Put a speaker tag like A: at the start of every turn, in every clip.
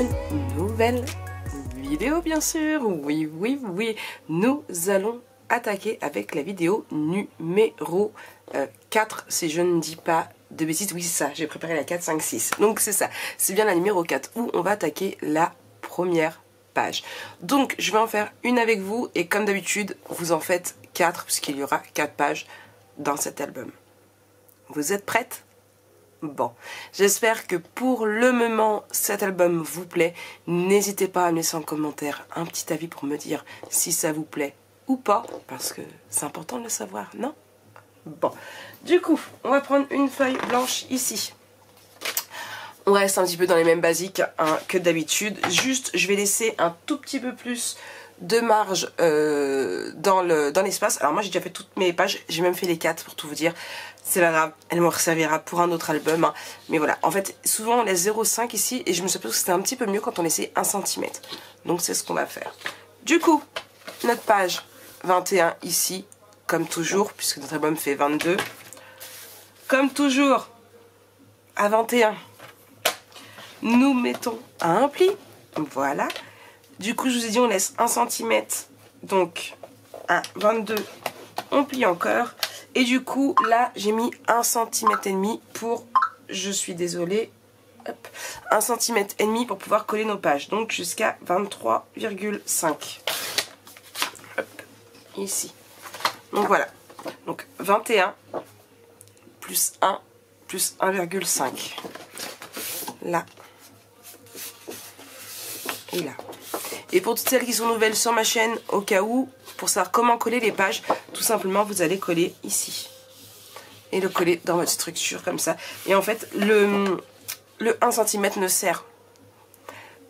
A: une nouvelle vidéo bien sûr. Oui, nous allons attaquer avec la vidéo numéro 4 si je ne dis pas de bêtises. Oui c'est ça, j'ai préparé la 4, 5, 6. Donc c'est ça, c'est bien la numéro 4 où on va attaquer la première page. Donc je vais en faire une avec vous et comme d'habitude vous en faites 4 puisqu'il y aura 4 pages dans cet album. Vous êtes prêtes? Bon, j'espère que pour le moment cet album vous plaît. N'hésitez pas à me laisser en commentaire un petit avis pour me dire si ça vous plaît ou pas, parce que c'est important de le savoir, non? Bon, du coup, on va prendre une feuille blanche ici. On reste un petit peu dans les mêmes basiques hein, que d'habitude. Juste, je vais laisser un tout petit peu plus de marge dans l'espace. Alors moi j'ai déjà fait toutes mes pages, j'ai même fait les 4 pour tout vous dire. C'est pas grave, elle me servira pour un autre album. Hein. Mais voilà, en fait souvent on laisse 0,5 ici et je me suis aperçue que c'était un petit peu mieux quand on laissait 1 cm. Donc c'est ce qu'on va faire. Du coup, notre page 21 ici, comme toujours, puisque notre album fait 22. Comme toujours, à 21, nous mettons un pli, voilà. Du coup, je vous ai dit, on laisse 1 cm, donc à 22, on plie encore. Et du coup, là, j'ai mis 1 cm et demi pour, je suis désolée, hop, 1 cm et demi pour pouvoir coller nos pages. Donc jusqu'à 23,5. Hop, ici. Donc voilà. Donc 21 plus 1 plus 1,5. Là. Et là. Et pour toutes celles qui sont nouvelles sur ma chaîne, au cas où, pour savoir comment coller les pages, tout simplement vous allez coller ici. Et le coller dans votre structure comme ça. Et en fait, le 1 cm ne sert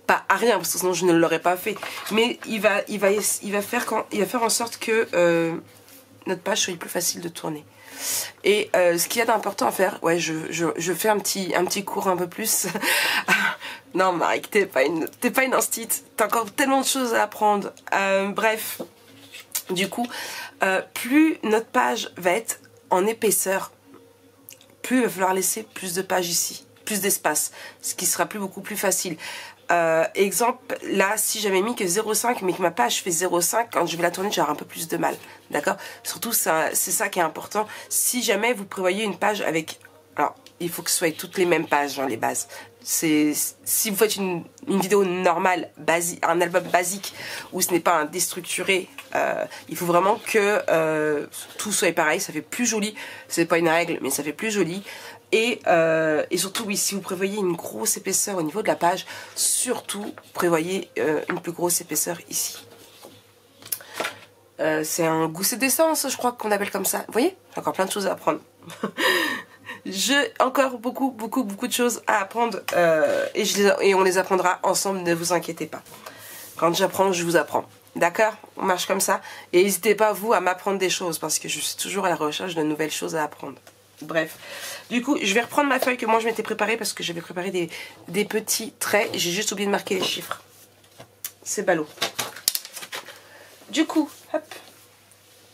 A: pas à rien, parce que sinon je ne l'aurais pas fait. Mais il va faire en sorte que notre page soit plus facile de tourner. Et ce qu'il y a d'important à faire, ouais, je fais un petit cours un peu plus. Non, Marie, t'es pas une instit, t'as encore tellement de choses à apprendre. Bref, du coup, plus notre page va être en épaisseur, plus il va falloir laisser plus de pages ici, plus d'espace, ce qui sera beaucoup plus facile. Exemple, là, si j'avais mis que 0,5 mais que ma page fait 0,5, quand je vais la tourner, j'aurai un peu plus de mal. D'accord? Surtout, c'est ça qui est important. Si jamais vous prévoyez une page avec... Alors, il faut que ce soit toutes les mêmes pages, hein, les bases. Si vous faites une vidéo normale, un album basique, où ce n'est pas un déstructuré, il faut vraiment que tout soit pareil, ça fait plus joli. C'est pas une règle, mais ça fait plus joli. Et surtout, oui, si vous prévoyez une grosse épaisseur au niveau de la page, surtout prévoyez une plus grosse épaisseur ici. C'est un gousset d'essence, je crois qu'on appelle comme ça. Vous voyez, j'ai encore plein de choses à apprendre. J'ai encore beaucoup de choses à apprendre et on les apprendra ensemble, ne vous inquiétez pas. Quand j'apprends, je vous apprends. D'accord? On marche comme ça. Et n'hésitez pas, vous, à m'apprendre des choses parce que je suis toujours à la recherche de nouvelles choses à apprendre. Bref. Du coup, je vais reprendre ma feuille que moi je m'étais préparée parce que j'avais préparé des petits traits. J'ai juste oublié de marquer les chiffres. C'est ballot. Du coup, hop.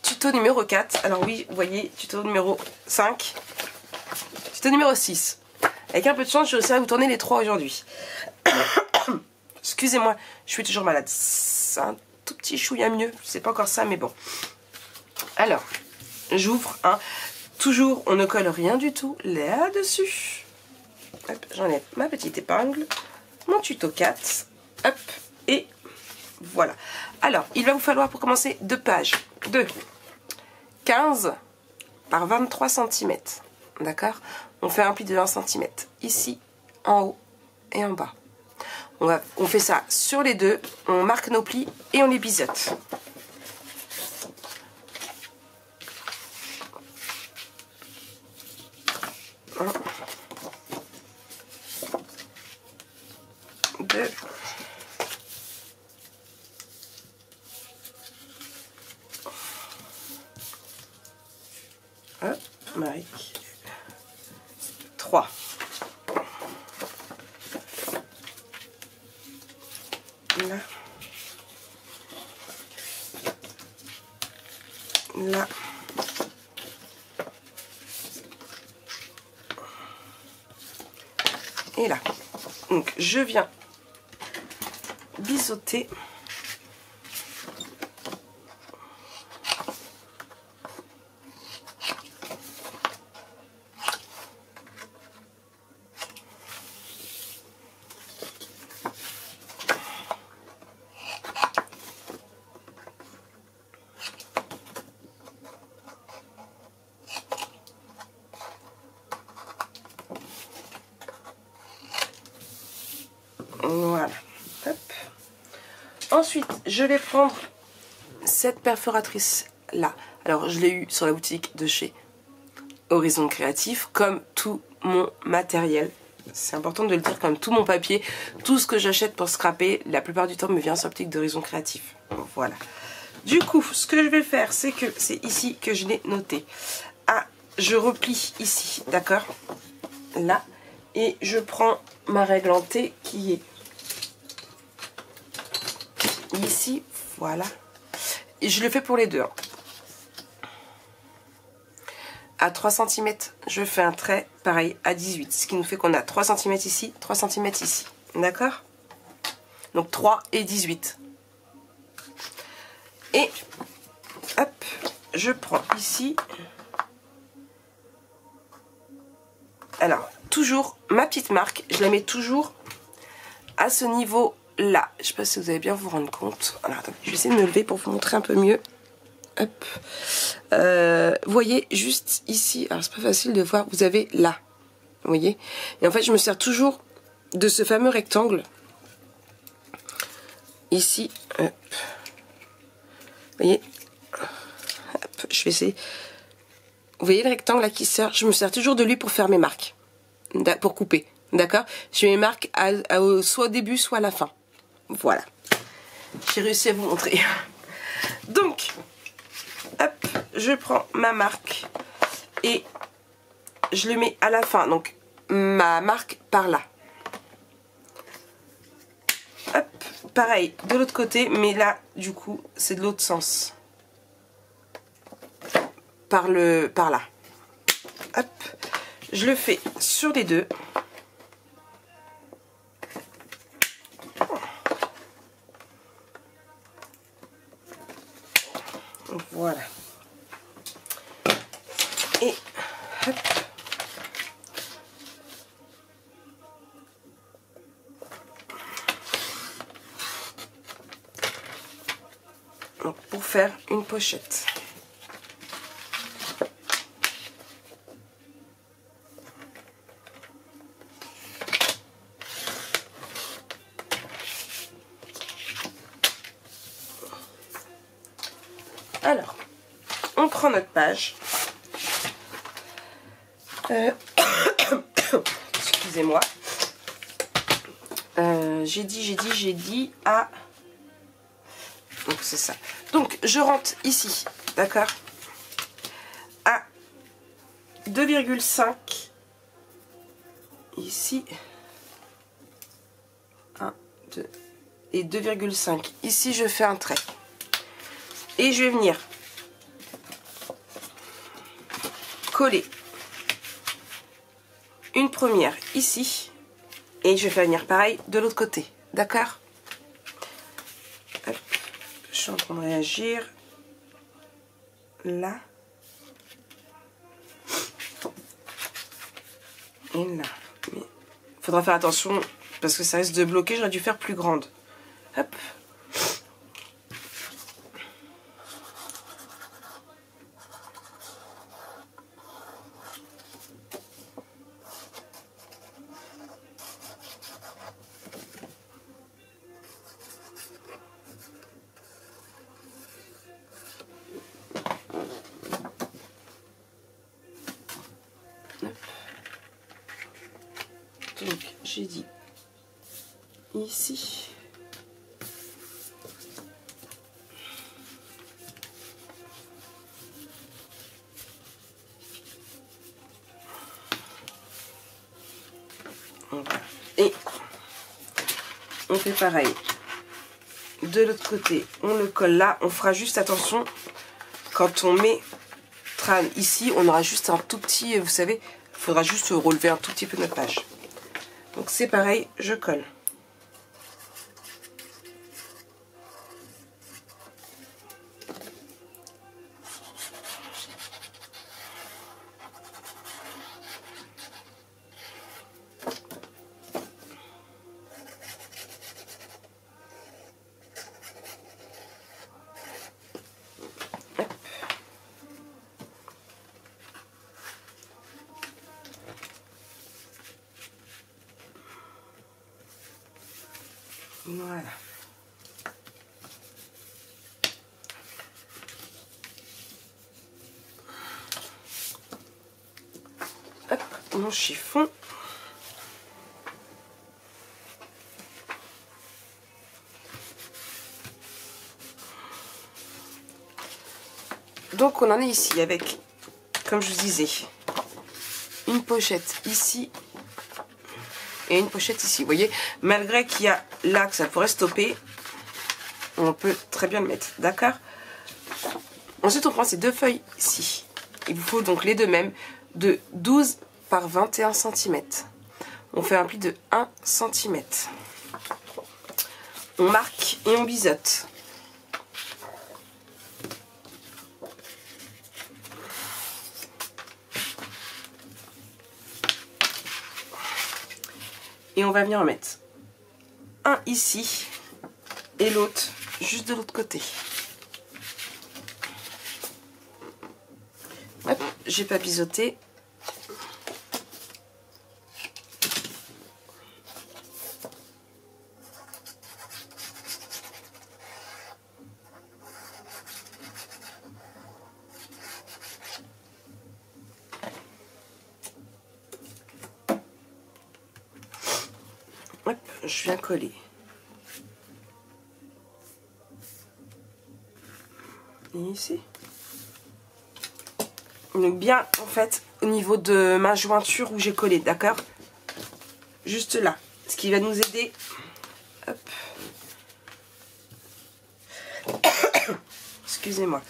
A: Tuto numéro 4. Alors oui, vous voyez, tuto numéro 5. Tuto numéro 6. Avec un peu de chance, je réussirai à vous tourner les 3 aujourd'hui. Excusez-moi, je suis toujours malade. C'est un tout petit chouïa mieux. C'est pas encore ça, mais bon. Alors, j'ouvre un... Toujours, on ne colle rien du tout là-dessus. Hop, j'enlève ma petite épingle. Mon tuto 4. Hop, et voilà. Alors, il va vous falloir pour commencer 2 pages de 15 par 23 cm. D'accord? On fait un pli de 1 cm. Ici, en haut et en bas. On fait ça sur les deux. On marque nos plis et on les biseaute. Un, 2, hop, Marie, 3. Là, là. Et là. Donc je viens biseauter. Voilà. Hop. Ensuite, je vais prendre cette perforatrice là. Alors, je l'ai eu sur la boutique de chez Horizon Créatif, comme tout mon matériel. C'est important de le dire, comme tout mon papier, tout ce que j'achète pour scraper, la plupart du temps me vient sur l'optique d'Horizon Créatif. Voilà. Du coup, ce que je vais faire, c'est que c'est ici que je l'ai noté. Ah, je replie ici, d'accord? Là. Et je prends ma règle en T qui est ici, voilà. Et je le fais pour les deux. Hein. À 3 cm, je fais un trait pareil à 18. Ce qui nous fait qu'on a 3 cm ici, 3 cm ici. D'accord? Donc 3 et 18. Et hop, je prends ici. Alors, toujours ma petite marque, je la mets toujours à ce niveau-là. Je ne sais pas si vous allez bien vous rendre compte. Alors, attendez, je vais essayer de me lever pour vous montrer un peu mieux. Hop. Vous voyez, juste ici, alors c'est pas facile de voir, vous avez là. Vous voyez? Et en fait, je me sers toujours de ce fameux rectangle. Ici. Hop. Vous voyez? Hop, je vais essayer. Vous voyez le rectangle là qui sert? Je me sers toujours de lui pour faire mes marques. Pour couper. D'accord? Je mets mes marques soit au début, soit à la fin. Voilà. J'ai réussi à vous montrer. Donc, hop, je prends ma marque et je le mets à la fin. Donc, ma marque par là. Hop, pareil, de l'autre côté, mais là, du coup, c'est de l'autre sens. Par là. Hop, je le fais sur les deux. Voilà. Et hop. Donc, pour faire une pochette. Alors, on prend notre page. Excusez-moi. J'ai dit à... Donc c'est ça. Donc je rentre ici, d'accord, à 2,5. Ici. 1, 2 et 2,5. Ici je fais un trait. Et je vais venir coller une première ici. Et je vais faire venir pareil de l'autre côté. D'accord? Je suis en train de réagir. Là. Et là. Mais il faudra faire attention parce que ça risque de bloquer. J'aurais dû faire plus grande. Hop. Donc j'ai dit ici. Et on fait pareil. De l'autre côté, on le colle là. On fera juste attention quand on met Tran ici. On aura juste un tout petit, vous savez, il faudra juste relever un tout petit peu notre page. Donc c'est pareil, je colle. Voilà. Hop, mon chiffon. Donc on en est ici avec, comme je vous disais, une pochette ici et une pochette ici. Vous voyez, malgré qu'il y a là que ça pourrait stopper, on peut très bien le mettre, d'accord? Ensuite on prend ces deux feuilles ici. Il vous faut donc les deux mêmes de 12 par 21 cm. On fait un pli de 1 cm. On marque et on biseaute. Et on va venir en mettre un ici et l'autre juste de l'autre côté. Hop, j'ai pas biseauté. Hop, je viens coller. Et ici. Donc bien en fait au niveau de ma jointure où j'ai collé, d'accord? Juste là. Ce qui va nous aider. Hop. Excusez-moi.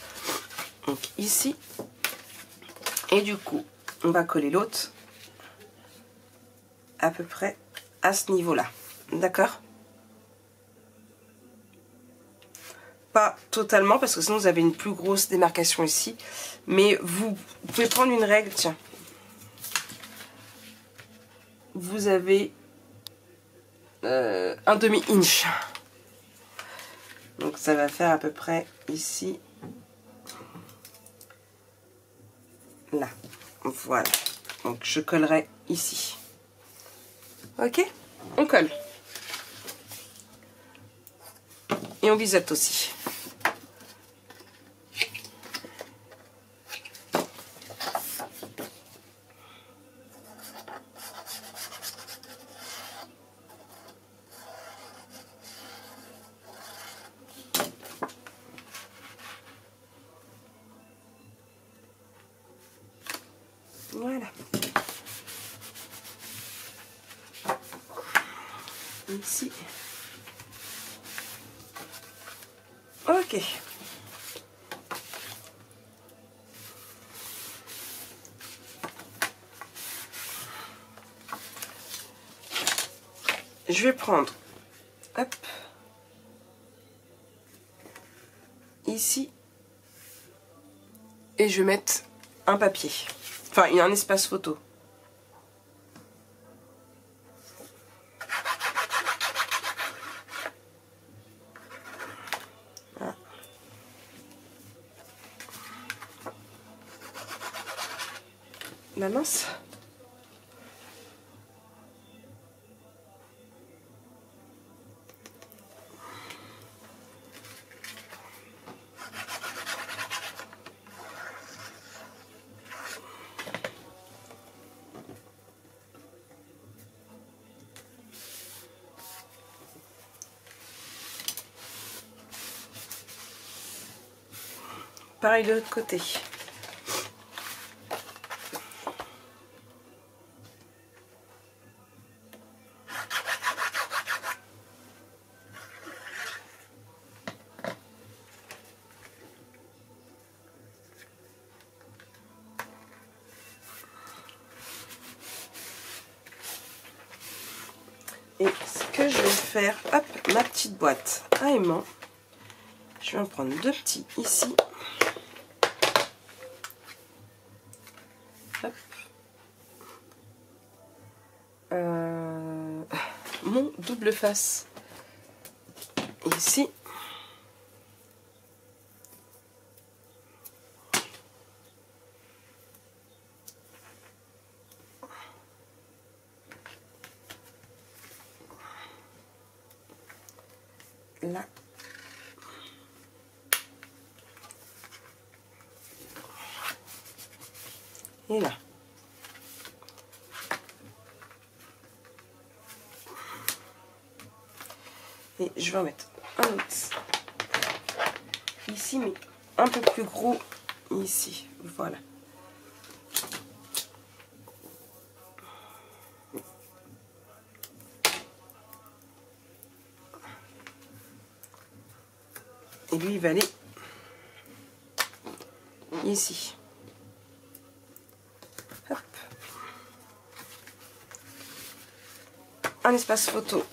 A: Donc ici. Et du coup, on va coller l'autre à peu près à ce niveau-là. D'accord? Pas totalement parce que sinon vous avez une plus grosse démarcation ici. Mais vous pouvez prendre une règle, tiens. Vous avez un demi-inch. Donc ça va faire à peu près ici. Là. Voilà. Donc je collerai ici. Ok? On colle. Et on biseaute aussi. Voilà. Ici. Ok. Je vais prendre, hop, ici, et je vais mettre un papier. Enfin, il y a un espace photo. Voilà. La mince. Pareil de l'autre côté. Et ce que je vais faire, hop, ma petite boîte à aimant. Je vais en prendre deux petits ici. Hop. Mon double face ici. là. Et là. Et je vais en mettre un autre ici, mais un peu plus gros ici. Voilà. Et lui, il va aller ici. Hop. Un espace photo.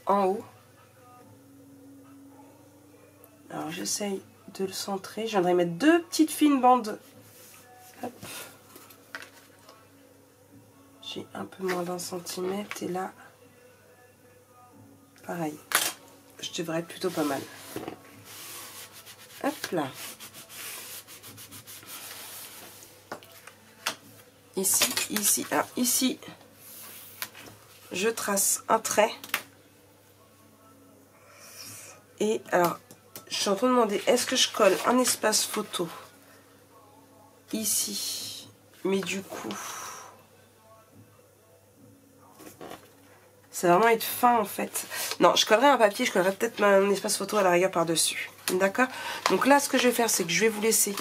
A: En haut. Alors j'essaye de le centrer. Je viendrai mettre deux petites fines bandes. Hop. J'ai un peu moins d'1 centimètre et là, pareil. Je devrais être plutôt pas mal. Hop là. Ici, ici. Alors ici, je trace un trait. Et alors, je suis en train de demander, est-ce que je colle un espace photo ici? Mais du coup, ça va vraiment être fin en fait. Non, je collerai un papier, je collerai peut-être un espace photo à la rigueur par-dessus. D'accord? Donc là, ce que je vais faire, c'est que je vais vous laisser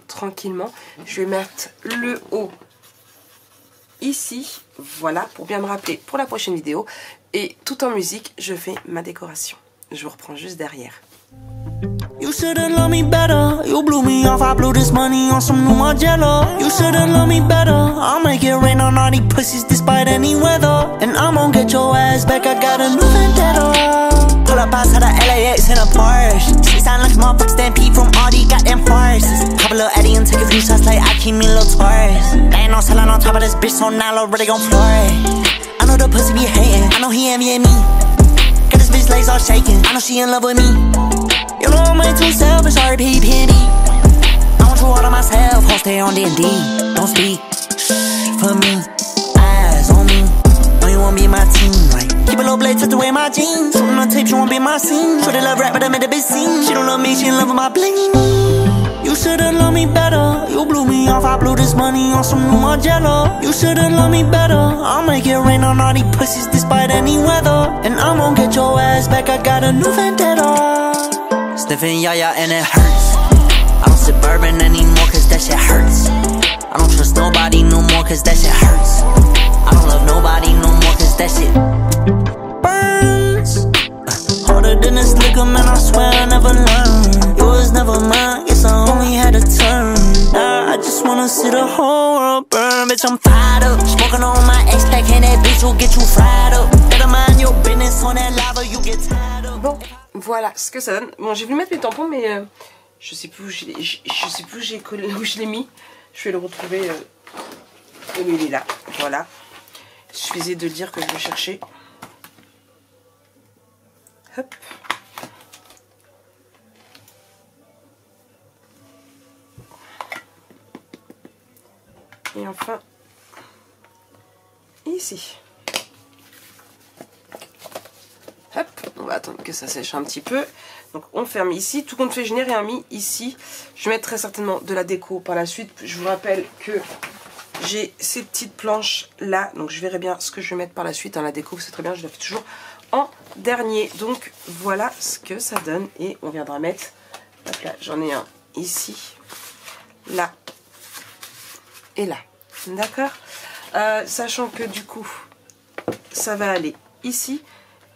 A: tranquillement. Je vais mettre le haut ici. Voilà, pour bien me rappeler pour la prochaine vidéo. Et tout en musique, je fais ma décoration. Je vous reprends juste derrière.
B: You should've loved me better. You blew me off, I blew this money on some new Margiela. You should've loved me better. I'll make it rain on all these pussies despite any weather. And I'm gon' get your ass back, I got a new vendetta. Pull up outside of LAX in a Porsche. She sound like a motherfucking stampede from all these goddamn farces. Pop a little Eddie and take a few shots like I keep me a little Taurus. They ain't no selling on top of this bitch, so now I'm really gon' floor it. I know the pussy be hating, I know he envying me. Got this bitch legs all shaking, I know she in love with me. You know I'm way too selfish, RP penny. I want you all to myself, hold stay on D&D. Don't speak, shh, for me, eyes on me. Know you won't be my team, right? Keep a low blade tucked away my jeans. Shooting on tape, she won't be my scene. Shorty love rap, but I made a big scene. She don't love me, she in love with my bling. You should've loved me better. You blew me off, I blew this money on some new Margiela. You should've loved me better. I'll make it rain on all these pussies despite any weather. And I'm gon' get your ass back, I got a new vendetta. Sniffing yaya and it hurts. I don't sip bourbon anymore cause that shit hurts. I don't trust nobody no more cause that shit hurts. I don't love nobody no more cause that shit burns. Harder than this liquor, man, I swear I never learned. Yours never mine, guess I only had a turn. Now I just wanna see the whole world burn. Bitch, I'm fired up. Smoking on my ex-pack and that bitch will get you fried up. Better mind your business on that lava, you get tired up.
A: Bon, voilà ce que ça donne. Bon, j'ai voulu mettre mes tampons, mais je sais plus où je l'ai mis. Je vais le retrouver. Il est là. Voilà. Il suffisait de dire que je le cherchais. Hop. Et enfin, ici. Hop, on va attendre que ça sèche un petit peu. Donc on ferme ici. Tout compte fait, je n'ai rien mis ici. Je mettrai certainement de la déco par la suite. Je vous rappelle que j'ai ces petites planches là. Donc je verrai bien ce que je vais mettre par la suite. Hein, la déco, c'est très bien, je la fais toujours en dernier. Donc voilà ce que ça donne. Et on viendra mettre, hop là, j'en ai un ici, là et là. D'accord, sachant que du coup, ça va aller ici.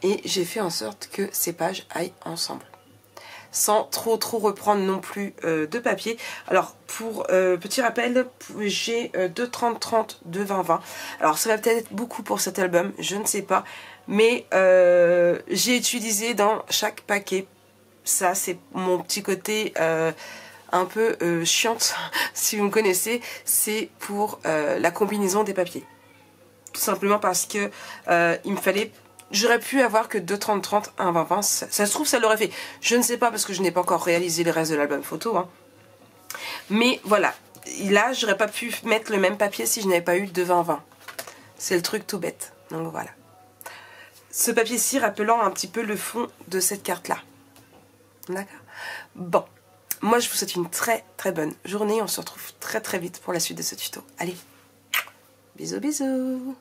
A: Et j'ai fait en sorte que ces pages aillent ensemble. Sans trop reprendre non plus de papier. Alors pour petit rappel, j'ai 2,30-30, 2,20-20. Alors ça va peut-être être beaucoup pour cet album, je ne sais pas. Mais j'ai utilisé dans chaque paquet. Ça c'est mon petit côté un peu chiante, si vous me connaissez. C'est pour la combinaison des papiers. Tout simplement parce que il me fallait... J'aurais pu avoir que 2,30-30, 1,20-20. Ça se trouve, ça l'aurait fait. Je ne sais pas parce que je n'ai pas encore réalisé le reste de l'album photo. Hein. Mais voilà, là, j'aurais pas pu mettre le même papier si je n'avais pas eu de 20-20. C'est le truc tout bête. Donc voilà. Ce papier-ci rappelant un petit peu le fond de cette carte-là. D'accord? Bon. Moi, je vous souhaite une très très bonne journée. On se retrouve très très vite pour la suite de ce tuto. Allez. Bisous bisous.